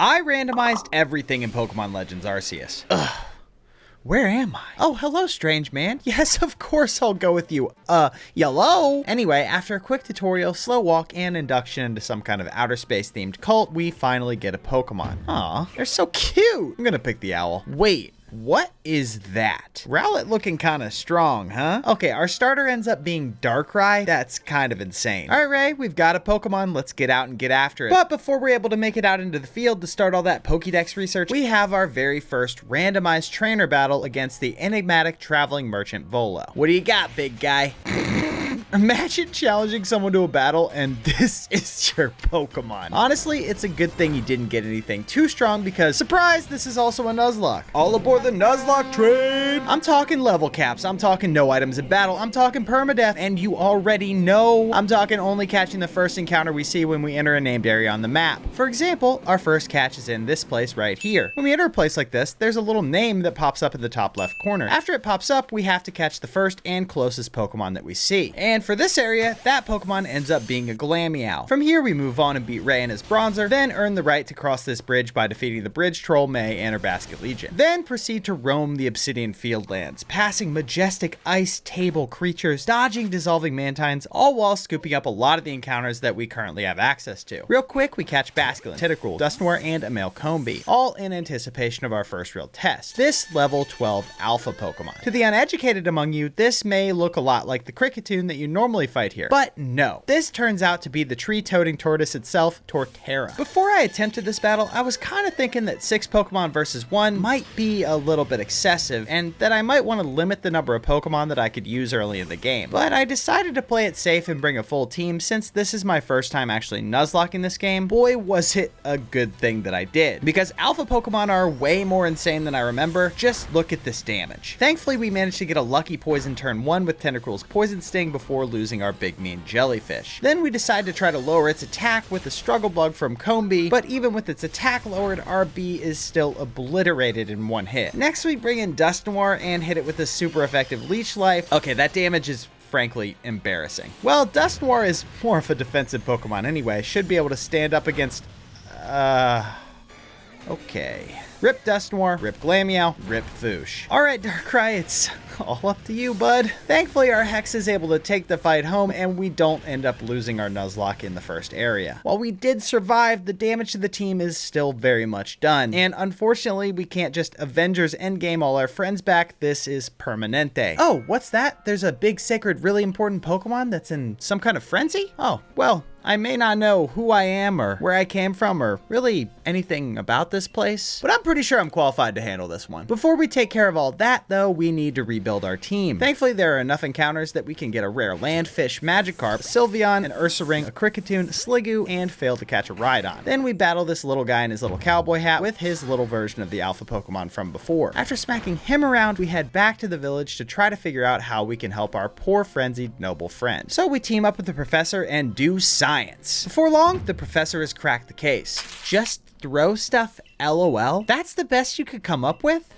I randomized everything in Pokemon Legends Arceus. Ugh. Where am I? Oh, hello, strange man. Yes, of course I'll go with you. Yellow? Anyway, after a quick tutorial, slow walk, and induction into some kind of outer space themed cult, we finally get a Pokemon. Aw, they're so cute. I'm gonna pick the owl. Wait. What is that? Rowlet looking kind of strong, huh? Okay, our starter ends up being Darkrai. That's kind of insane. All right, Ray, we've got a Pokemon. Let's get out and get after it. But before we're able to make it out into the field to start all that Pokédex research, we have our very first randomized trainer battle against the enigmatic traveling merchant Volo. What do you got, big guy? Imagine challenging someone to a battle and this is your Pokemon. Honestly, it's a good thing you didn't get anything too strong because, surprise, this is also a Nuzlocke. All aboard the Nuzlocke train! I'm talking level caps, I'm talking no items in battle, I'm talking permadeath, and you already know I'm talking only catching the first encounter we see when we enter a named area on the map. For example, our first catch is in this place right here. When we enter a place like this, there's a little name that pops up in the top left corner. After it pops up, we have to catch the first and closest Pokemon that we see. And for this area, that Pokemon ends up being a Glameow. From here, we move on and beat Ray and his Bronzer, then earn the right to cross this bridge by defeating the Bridge Troll, May, and her Basket Legion. Then proceed to roam the Obsidian Fieldlands, passing majestic ice table creatures, dodging dissolving Mantines, all while scooping up a lot of the encounters that we currently have access to. Real quick, we catch Basculin, Tentacruel, Dusknoir, and a male Combee, all in anticipation of our first real test, this level 12 Alpha Pokemon. To the uneducated among you, this may look a lot like the Cricketune that you normally fight here, but no. This turns out to be the tree-toting tortoise itself, Torterra. Before I attempted this battle, I was kind of thinking that 6 Pokemon versus 1 might be a little bit excessive, and that I might want to limit the number of Pokemon that I could use early in the game. But I decided to play it safe and bring a full team since this is my first time actually nuzlocking this game. Boy, was it a good thing that I did, because Alpha Pokemon are way more insane than I remember. Just look at this damage. Thankfully, we managed to get a lucky poison turn 1 with Tentacruel's Poison Sting before losing our big mean jellyfish. Then we decide to try to lower its attack with the Struggle Bug from Combee, but even with its attack lowered, our bee is still obliterated in one hit. Next, we bring in Dusknoir and hit it with a super effective Leech Life. Okay, that damage is frankly embarrassing. Well, Dusknoir is more of a defensive Pokemon anyway, should be able to stand up against, okay. Rip Dusknoir, rip Glameow, rip Foosh. Alright, Darkrai, it's all up to you, bud. Thankfully, our Hex is able to take the fight home, and we don't end up losing our Nuzlocke in the first area. While we did survive, the damage to the team is still very much done, and unfortunately, we can't just Avengers Endgame all our friends back. This is Permanente. Oh, what's that? There's a big, sacred, really important Pokemon that's in some kind of frenzy? Oh, well, I may not know who I am or where I came from or really anything about this place, but I'm pretty sure I'm qualified to handle this one. Before we take care of all that, though, we need to rebuild our team. Thankfully, there are enough encounters that we can get a rare Landfish, Magikarp, Sylveon, an Ursaring, a Cricketune, Sliggoo, and fail to catch a Rhydon. Then we battle this little guy in his little cowboy hat with his little version of the Alpha Pokemon from before. After smacking him around, we head back to the village to try to figure out how we can help our poor frenzied noble friend. So we team up with the professor and do science. Before long, the professor has cracked the case. Just throw stuff, LOL? That's the best you could come up with?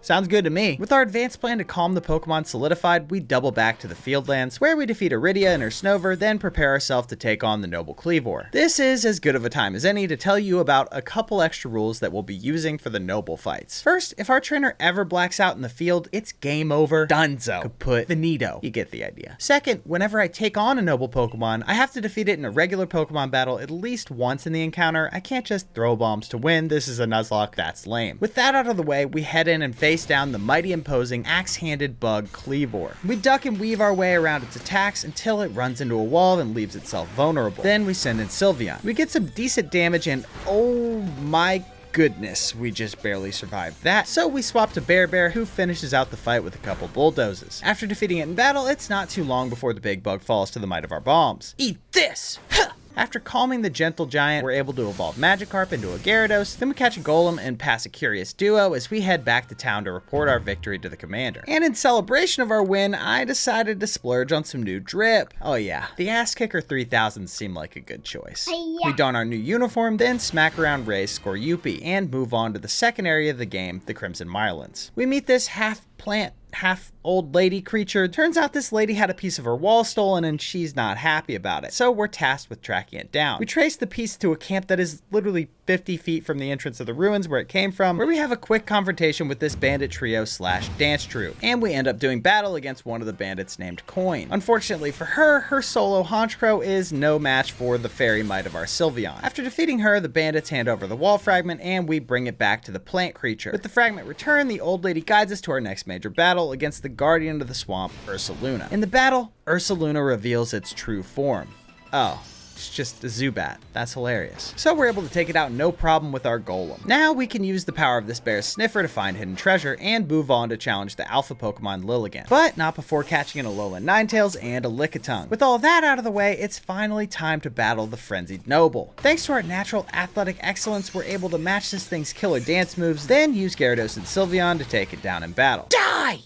Sounds good to me. With our advanced plan to calm the Pokemon solidified, we double back to the Fieldlands, where we defeat Iridia and her Snover, then prepare ourselves to take on the noble Kleavor. This is as good of a time as any to tell you about a couple extra rules that we'll be using for the noble fights. First, if our trainer ever blacks out in the field, it's game over. Dunzo. Kaput. Finito. You get the idea. Second, whenever I take on a noble Pokemon, I have to defeat it in a regular Pokemon battle at least once in the encounter. I can't just throw bombs to win. This is a Nuzlocke. That's lame. With that out of the way, we head in and face down the mighty imposing axe-handed bug Kleavor. We duck and weave our way around its attacks until it runs into a wall and leaves itself vulnerable. Then we send in Sylveon. We get some decent damage and oh my goodness, we just barely survived that. So we swap to Bear, who finishes out the fight with a couple bulldozes. After defeating it in battle, it's not too long before the big bug falls to the might of our bombs. Eat this! Huh. After calming the gentle giant, we're able to evolve Magikarp into a Gyarados, then we catch a Golem and pass a Curious Duo as we head back to town to report our victory to the commander. And in celebration of our win, I decided to splurge on some new drip. Oh yeah, the Ass Kicker 3000 seemed like a good choice. We don our new uniform, then smack around Ray's Scoryupi, and move on to the second area of the game, the Crimson Mirelands. We meet this half-plant, half old lady creature. Turns out this lady had a piece of her wall stolen and she's not happy about it. So we're tasked with tracking it down. We trace the piece to a camp that is literally 50 feet from the entrance of the ruins where it came from, where we have a quick confrontation with this bandit trio slash dance troupe, and we end up doing battle against one of the bandits named Coin. Unfortunately for her, her solo Honchkrow is no match for the fairy might of our Sylveon. After defeating her, the bandits hand over the wall fragment and we bring it back to the plant creature. With the fragment returned, the old lady guides us to our next major battle against the guardian of the swamp, Ursaluna. In the battle, Ursaluna reveals its true form. Oh. It's just a Zubat. That's hilarious. So we're able to take it out no problem with our Golem. Now we can use the power of this bear's sniffer to find hidden treasure and move on to challenge the alpha Pokemon Lilligant. But not before catching an Alolan Ninetales and a Lickitung. With all that out of the way, it's finally time to battle the Frenzied Noble. Thanks to our natural athletic excellence, we're able to match this thing's killer dance moves, then use Gyarados and Sylveon to take it down in battle. Die!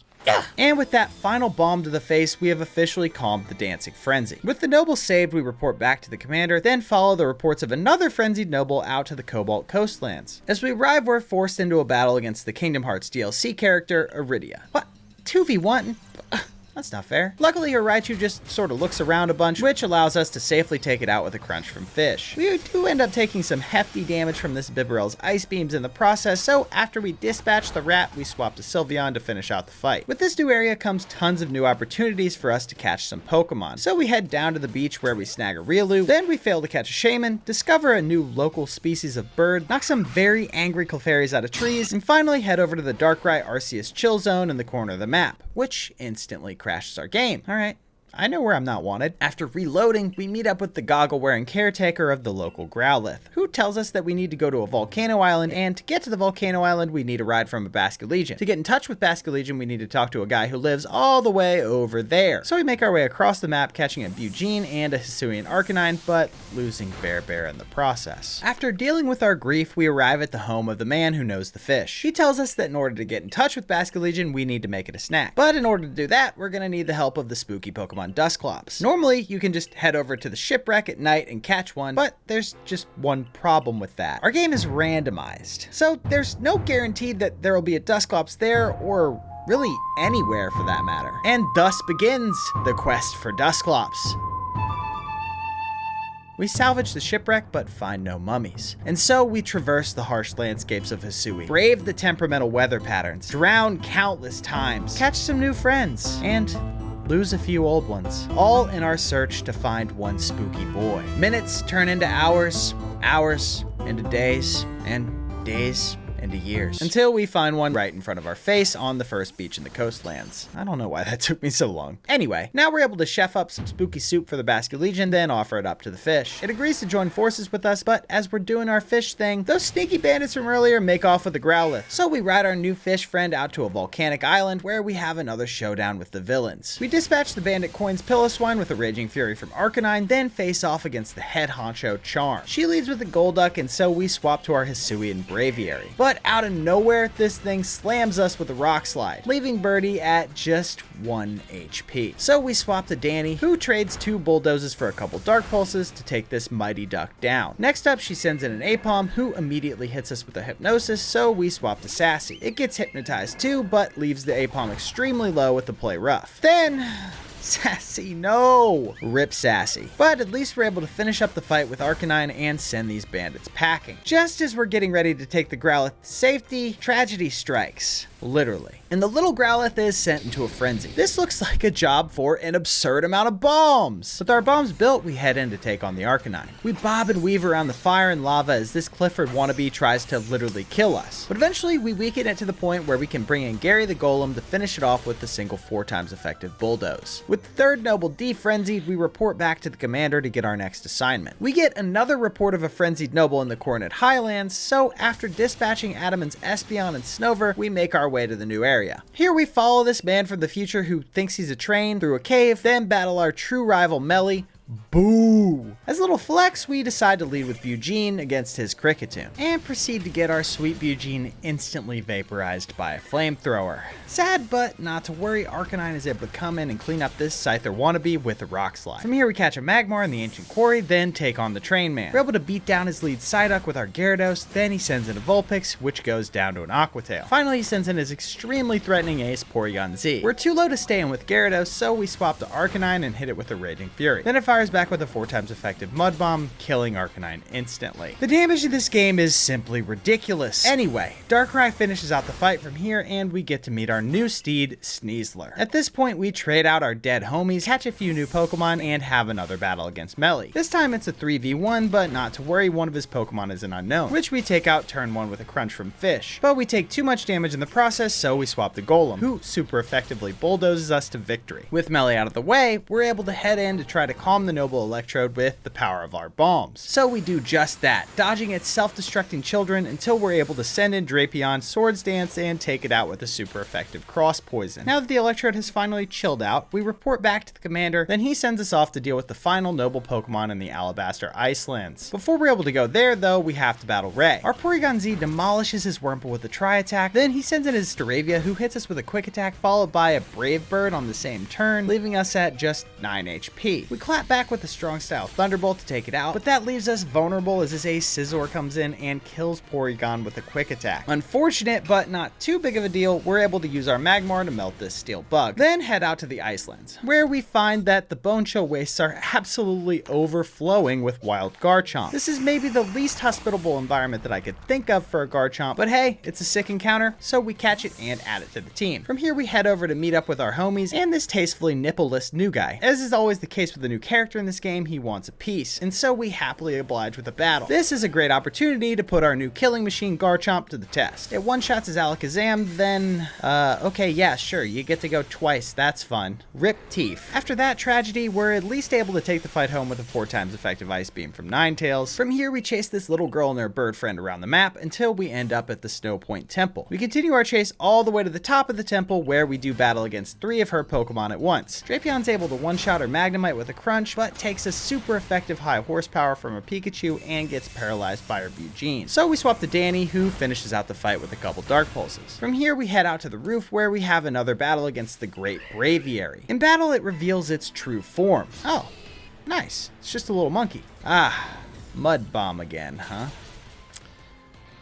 And with that final bomb to the face, we have officially calmed the dancing frenzy. With the noble saved, we report back to the commander, then follow the reports of another frenzied noble out to the Cobalt Coastlands. As we arrive, we're forced into a battle against the Kingdom Hearts DLC character, Iridia. What? 2v1? That's not fair. Luckily, her Raichu just sort of looks around a bunch, which allows us to safely take it out with a crunch from Fish. We do end up taking some hefty damage from this Bibarel's ice beams in the process, so after we dispatch the rat, we swap to Sylveon to finish out the fight. With this new area comes tons of new opportunities for us to catch some Pokemon. So we head down to the beach where we snag a Riolu, then we fail to catch a Shaman, discover a new local species of bird, knock some very angry Clefairies out of trees, and finally head over to the Darkrai Arceus chill zone in the corner of the map, which instantly crashes our game. Alright, I know where I'm not wanted. After reloading, we meet up with the goggle-wearing caretaker of the local Growlithe, who tells us that we need to go to a Volcano Island, and to get to the Volcano Island, we need a ride from a Basculegion. To get in touch with Basculegion, we need to talk to a guy who lives all the way over there. So we make our way across the map, catching a Bugene and a Hisui Arcanine, but losing Bear in the process. After dealing with our grief, we arrive at the home of the man who knows the fish. He tells us that in order to get in touch with Basculegion, we need to make it a snack. But in order to do that, we're gonna need the help of the spooky Pokemon Dusclops. Normally, you can just head over to the shipwreck at night and catch one, but there's just one problem with that. Our game is randomized, so there's no guarantee that there will be a Dusclops there, or really anywhere for that matter. And thus begins the quest for Dusclops. We salvage the shipwreck, but find no mummies. And so we traverse the harsh landscapes of Hisui, brave the temperamental weather patterns, drown countless times, catch some new friends, and lose a few old ones, all in our search to find one spooky boy. Minutes turn into hours, hours into days, and days into years, until we find one right in front of our face on the first beach in the coastlands. I don't know why that took me so long. Anyway, now we're able to chef up some spooky soup for the Basculegion, then offer it up to the fish. It agrees to join forces with us, but as we're doing our fish thing, those sneaky bandits from earlier make off with the Growlithe. So we ride our new fish friend out to a volcanic island where we have another showdown with the villains. We dispatch the bandit Coin's Piloswine with a Raging Fury from Arcanine, then face off against the head honcho Charm. She leads with the Golduck, and so we swap to our Hisui and Braviary. But out of nowhere, this thing slams us with a Rock Slide, leaving Birdie at just 1 HP. So we swap to Danny, who trades 2 Bulldozes for a couple Dark Pulses to take this mighty duck down. Next up, she sends in an Apom, who immediately hits us with a Hypnosis, so we swap to Sassy. It gets hypnotized too, but leaves the Apom extremely low with the Play Rough. Then Sassy, no! Rip Sassy. But at least we're able to finish up the fight with Arcanine and send these bandits packing. Just as we're getting ready to take the Growlithe to safety, tragedy strikes. Literally. And the little Growlithe is sent into a frenzy. This looks like a job for an absurd amount of bombs. With our bombs built, we head in to take on the Arcanine. We bob and weave around the fire and lava as this Clifford wannabe tries to literally kill us. But eventually, we weaken it to the point where we can bring in Gary the Golem to finish it off with the single 4 times effective Bulldoze. With the third Noble defrenzied, we report back to the commander to get our next assignment. We get another report of a frenzied Noble in the Coronet Highlands, so after dispatching Adamant's Espeon and Snover, we make our way to the new area. Here we follow this man from the future who thinks he's a train through a cave, then battle our true rival Melly. Boo! As a little flex, we decide to lead with Bugene against his Kricketune, and proceed to get our sweet Bugene instantly vaporized by a flamethrower. Sad, but not to worry, Arcanine is able to come in and clean up this Scyther wannabe with a Rock Slide. From here we catch a Magmar in the Ancient Quarry, then take on the Train Man. We're able to beat down his lead Psyduck with our Gyarados, then he sends in a Vulpix, which goes down to an Aqua Tail. Finally, he sends in his extremely threatening ace, Porygon Z. We're too low to stay in with Gyarados, so we swap to Arcanine and hit it with a Raging Fury. Then it fires back with a 4 times times effective Mud Bomb, killing Arcanine instantly. The damage in this game is simply ridiculous. Anyway, Darkrai finishes out the fight from here, and we get to meet our new steed, Sneasler. At this point, we trade out our dead homies, catch a few new Pokemon, and have another battle against Melly. This time it's a 3v1, but not to worry, one of his Pokemon is an unknown, which we take out turn 1 with a Crunch from Fish. But we take too much damage in the process, so we swap the Golem, who super effectively bulldozes us to victory. With Melly out of the way, we're able to head in to try to calm the Noble Electrode with the power of our bombs. So we do just that, dodging its self-destructing children until we're able to send in Drapion, Swords Dance, and take it out with a super effective Cross Poison. Now that the Electrode has finally chilled out, we report back to the commander, then he sends us off to deal with the final Noble Pokemon in the Alabaster Icelands. Before we're able to go there though, we have to battle Ray. Our Porygon Z demolishes his Wurmple with a Tri-Attack, then he sends in his Staravia, who hits us with a Quick Attack followed by a Brave Bird on the same turn, leaving us at just 9 HP. We clap back with a strong style Thunderbolt to take it out, but that leaves us vulnerable as his ace Scizor comes in and kills Porygon with a Quick Attack. Unfortunate, but not too big of a deal, we're able to use our Magmar to melt this steel bug. Then head out to the Icelands, where we find that the Bone Chill wastes are absolutely overflowing with wild Garchomp. This is maybe the least hospitable environment that I could think of for a Garchomp, but hey, it's a sick encounter, so we catch it and add it to the team. From here we head over to meet up with our homies and this tastefully nippleless new guy. As is always the case with a new character in this game, he wants a piece, and so we happily oblige with a battle. This is a great opportunity to put our new killing machine Garchomp to the test. It one-shots his Alakazam, then, okay, yeah, sure, you get to go twice, that's fun. Rip teeth. After that tragedy, we're at least able to take the fight home with a 4 times effective Ice Beam from Ninetales. From here, we chase this little girl and her bird friend around the map until we end up at the Snow Point Temple. We continue our chase all the way to the top of the temple, where we do battle against 3 of her Pokemon at once. Drapion's able to one-shot her Magnemite with a Crunch, but takes a super effective high horsepower from her Pikachu and gets paralyzed by her Eugene. So we swap to Danny, who finishes out the fight with a couple Dark Pulses. From here, we head out to the roof, where we have another battle against the Great Braviary. In battle, it reveals its true form. Oh, nice. It's just a little monkey. Ah, Mud Bomb again, huh?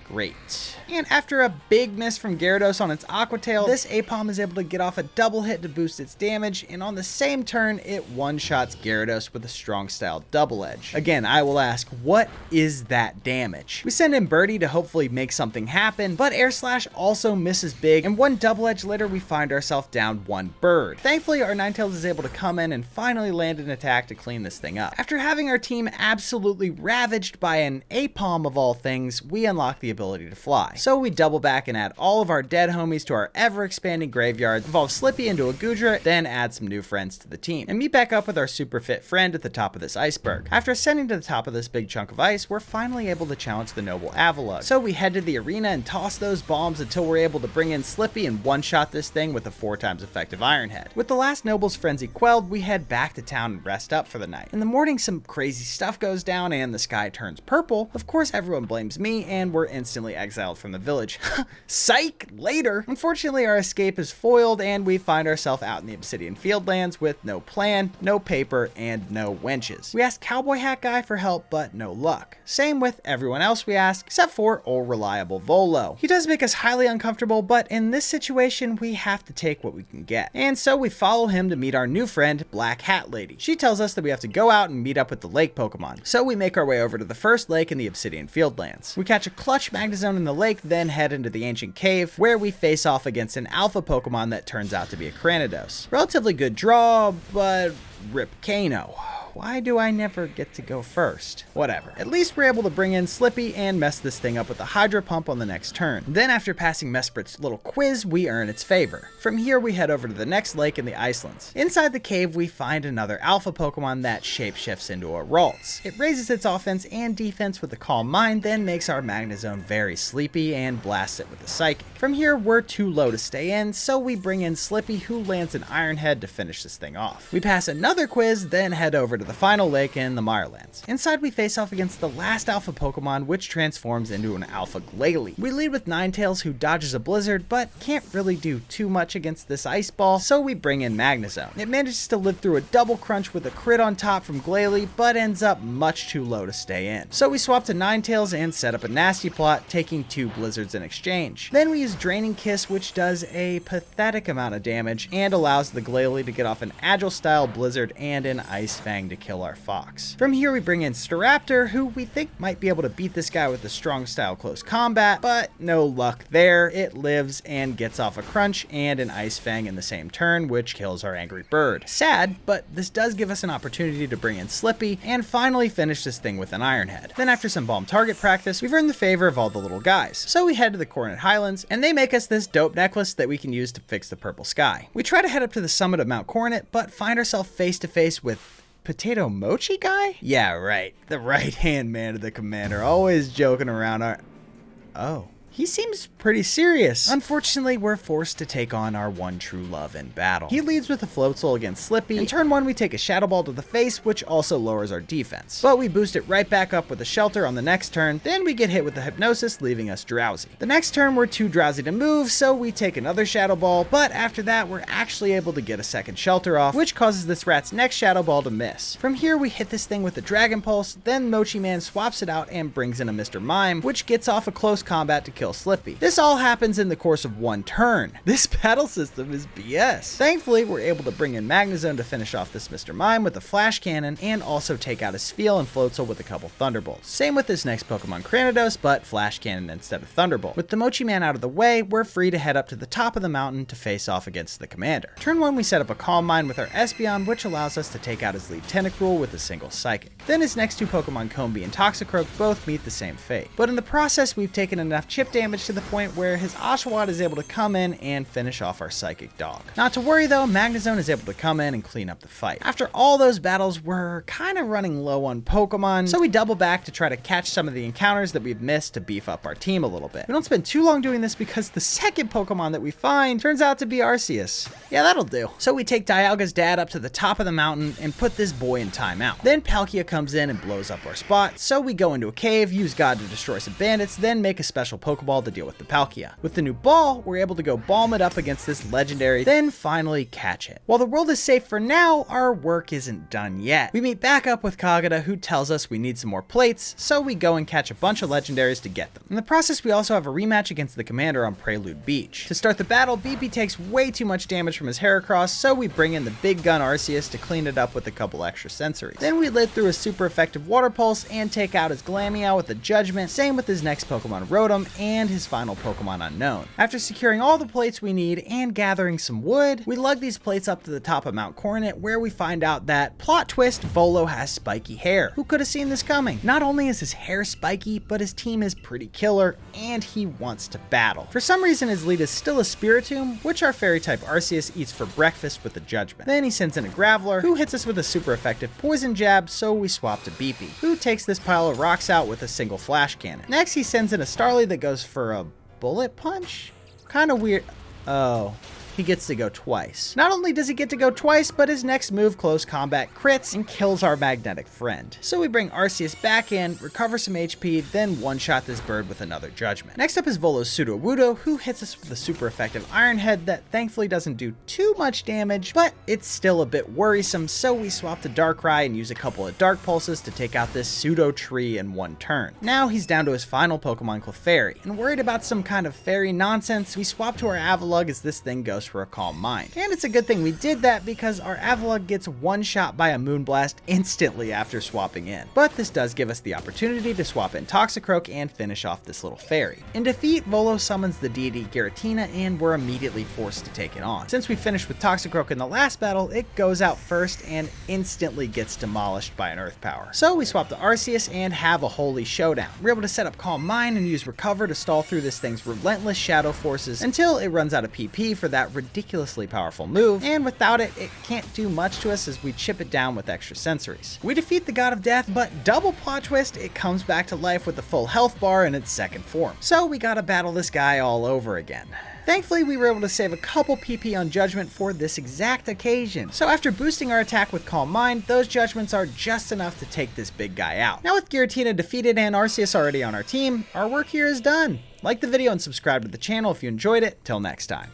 Great. And after a big miss from Gyarados on its Aqua Tail, this Aipom is able to get off a double hit to boost its damage, and on the same turn, it one-shots Gyarados with a strong style double edge. Again, I will ask, what is that damage? We send in Birdie to hopefully make something happen, but Air Slash also misses big, and one double edge later, we find ourselves down 1 bird. Thankfully, our Ninetales is able to come in and finally land an attack to clean this thing up. After having our team absolutely ravaged by an Aipom of all things, we unlock the ability to fly. So we double back and add all of our dead homies to our ever-expanding graveyard, evolve Slippy into a Goodra, then add some new friends to the team, and meet back up with our super fit friend at the top of this iceberg. After ascending to the top of this big chunk of ice, we're finally able to challenge the noble Avalugg. So we head to the arena and toss those bombs until we're able to bring in Slippy and one-shot this thing with a 4 times effective Iron Head. With the last noble's frenzy quelled, we head back to town and rest up for the night. In the morning, some crazy stuff goes down and the sky turns purple. Of course, everyone blames me, and we're instantly exiled from the village. Psych! Later! Unfortunately, our escape is foiled, and we find ourselves out in the Obsidian Fieldlands with no plan, no paper, and no wenches. We ask Cowboy Hat Guy for help, but no luck. Same with everyone else we ask, except for old reliable Volo. He does make us highly uncomfortable, but in this situation, we have to take what we can get. And so we follow him to meet our new friend, Black Hat Lady. She tells us that we have to go out and meet up with the lake Pokemon. So we make our way over to the first lake in the Obsidian Fieldlands. We catch a clutch Magnezone in the lake, then head into the ancient cave, where we face off against an alpha Pokemon that turns out to be a Cranidos. Relatively good draw, but Volcano. Why do I never get to go first? Whatever. At least we're able to bring in Slippy and mess this thing up with a Hydro Pump on the next turn. Then after passing Mesprit's little quiz, we earn its favor. From here, we head over to the next lake in the Icelands. Inside the cave, we find another alpha Pokemon that shapeshifts into a Ralts. It raises its offense and defense with a Calm Mind, then makes our Magnezone very sleepy and blasts it with a Psychic. From here, we're too low to stay in, so we bring in Slippy, who lands an Iron Head to finish this thing off. We pass another quiz, then head over to the final lake in the Mirelands. Inside, we face off against the last alpha Pokemon, which transforms into an alpha Glalie. We lead with Ninetales, who dodges a blizzard, but can't really do too much against this ice ball, so we bring in Magnezone. It manages to live through a double crunch with a crit on top from Glalie, but ends up much too low to stay in. So we swap to Ninetales and set up a nasty plot, taking 2 blizzards in exchange. Then we use Draining Kiss, which does a pathetic amount of damage, and allows the Glalie to get off an Agile style blizzard and an Ice Fang to kill our fox. From here we bring in Staraptor, who we think might be able to beat this guy with a strong style close combat, but no luck there. It lives and gets off a crunch and an Ice Fang in the same turn, which kills our angry bird. Sad, but this does give us an opportunity to bring in Slippy and finally finish this thing with an Iron Head. Then after some bomb target practice, we've earned the favor of all the little guys. So we head to the Coronet Highlands and they make us this dope necklace that we can use to fix the purple sky. We try to head up to the summit of Mount Coronet, but find ourselves face to face with Potato Mochi guy? Yeah, right. The right-hand man of the commander, always joking around our... Oh. He seems pretty serious. Unfortunately, we're forced to take on our one true love in battle. He leads with a Float Soul against Slippy. In turn 1, we take a Shadow Ball to the face, which also lowers our defense. But we boost it right back up with a Shelter on the next turn, then we get hit with the Hypnosis, leaving us drowsy. The next turn, we're too drowsy to move, so we take another Shadow Ball, but after that, we're actually able to get a second Shelter off, which causes this rat's next Shadow Ball to miss. From here, we hit this thing with the Dragon Pulse, then Mochi Man swaps it out and brings in a Mr. Mime, which gets off a close combat to kill Slippy. This all happens in the course of one turn. This battle system is BS. Thankfully, we're able to bring in Magnezone to finish off this Mr. Mime with a Flash Cannon and also take out his Spheal and Float Soul with a couple Thunderbolts. Same with this next Pokemon Cranidos, but Flash Cannon instead of Thunderbolt. With the Mochi Man out of the way, we're free to head up to the top of the mountain to face off against the commander. Turn 1, we set up a Calm Mind with our Espeon, which allows us to take out his lead Tentacruel with a single Psychic. Then his next two Pokemon Combee and Toxicroak both meet the same fate. But in the process, we've taken enough chip damage to the point where his Oshawott is able to come in and finish off our Psychic Dog. Not to worry though, Magnezone is able to come in and clean up the fight. After all those battles, we're kind of running low on Pokemon, so we double back to try to catch some of the encounters that we've missed to beef up our team a little bit. We don't spend too long doing this because the second Pokemon that we find turns out to be Arceus. Yeah, that'll do. So we take Dialga's dad up to the top of the mountain and put this boy in timeout. Then Palkia comes in and blows up our spot, so we go into a cave, use God to destroy some bandits, then make a special Pokeball to deal with the Palkia. With the new ball, we're able to go balm it up against this legendary, then finally catch it. While the world is safe for now, our work isn't done yet. We meet back up with Kagura, who tells us we need some more plates, so we go and catch a bunch of legendaries to get them. In the process, we also have a rematch against the commander on Prelude Beach. To start the battle, BP takes way too much damage from his Heracross, so we bring in the big gun Arceus to clean it up with a couple extra sensories. Then we live through a super effective Water Pulse and take out his Glameow with a Judgment, same with his next Pokemon Rotom and his final Pokemon Unknown. After securing all the plates we need and gathering some wood, we lug these plates up to the top of Mount Coronet, where we find out that, plot twist, Volo has spiky hair. Who could have seen this coming? Not only is his hair spiky, but his team is pretty killer and he wants to battle. For some reason, his lead is still a Spiritomb, which our fairy type Arceus eats for breakfast with a Judgment. Then he sends in a Graveler, who hits us with a super effective Poison Jab, so we swap to BP, who takes this pile of rocks out with a single Flash Cannon. Next, he sends in a Starly that goes for a Bullet Punch? Kind of weird. Oh. He gets to go twice. Not only does he get to go twice, but his next move, Close Combat, crits and kills our magnetic friend. So we bring Arceus back in, recover some HP, then one-shot this bird with another Judgment. Next up is Volo's Sudowoodo, who hits us with a super effective Iron Head that thankfully doesn't do too much damage, but it's still a bit worrisome, so we swap to Darkrai and use a couple of Dark Pulses to take out this Pseudo Tree in one turn. Now he's down to his final Pokemon, Clefairy, and worried about some kind of fairy nonsense, we swap to our Avalugg as this thing goes for a Calm Mind. And it's a good thing we did that because our Avalugg gets one shot by a Moonblast instantly after swapping in. But this does give us the opportunity to swap in Toxicroak and finish off this little fairy. In defeat, Volo summons the deity Giratina and we're immediately forced to take it on. Since we finished with Toxicroak in the last battle, it goes out first and instantly gets demolished by an Earth Power. So we swap to Arceus and have a holy showdown. We're able to set up Calm Mind and use Recover to stall through this thing's relentless shadow forces until it runs out of PP for that ridiculously powerful move, and without it, it can't do much to us as we chip it down with extra sensories. We defeat the God of Death, but double plot twist, it comes back to life with a full health bar in its second form. So we gotta battle this guy all over again. Thankfully, we were able to save a couple PP on Judgment for this exact occasion. So after boosting our attack with Calm Mind, those Judgments are just enough to take this big guy out. Now with Giratina defeated and Arceus already on our team, our work here is done. Like the video and subscribe to the channel if you enjoyed it. Till next time.